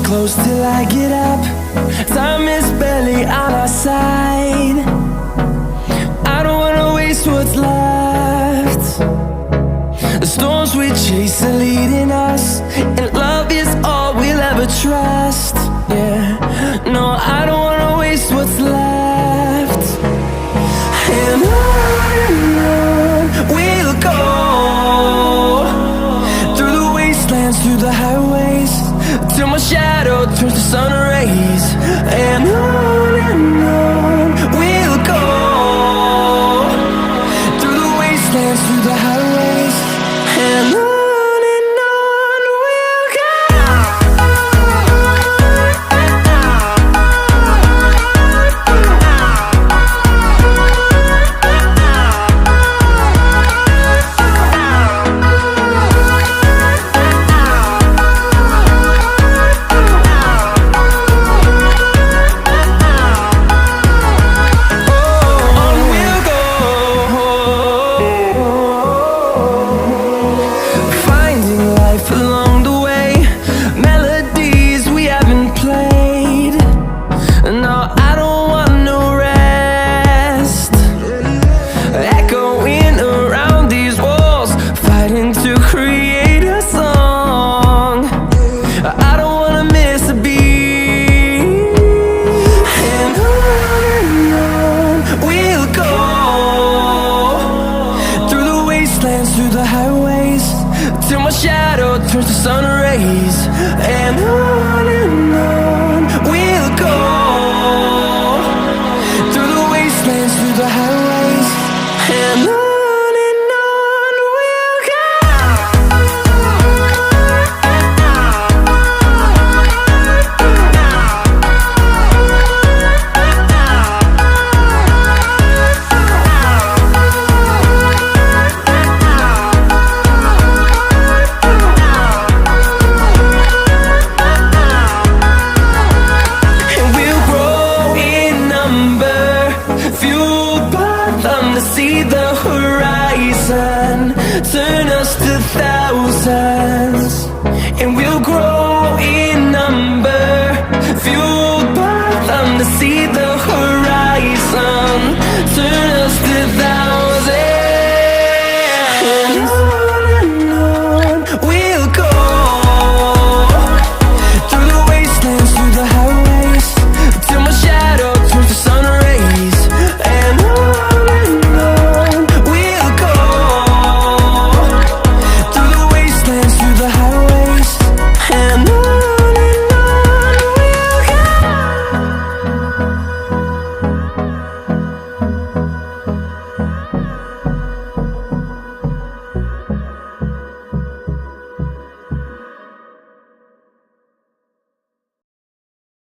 close till I get up. Time is barely on our side. I don't wanna waste what's left. The storms we chase are leading us, and love is all we'll ever trust. Yeah, no, I don't wanna waste what's left. And on we'll go, through the wastelands, through the highways, till my shadow turns to sun rays. And on we'll go, through the wastelands, through the highways, and on we'll go. Along the way, melodies we haven't played. No, I don't want no rest. Echoing around these walls, fighting to create a song. I don't wanna miss a beat. And on we'll go, through the wastelands, through the highways, till my shadow turns to sun rays. And on we'll go, through the wastelands, through the highways, and on we'll go. See the horizon, turn us to thousands, and we'll grow in number, fueled by them to see the horizon.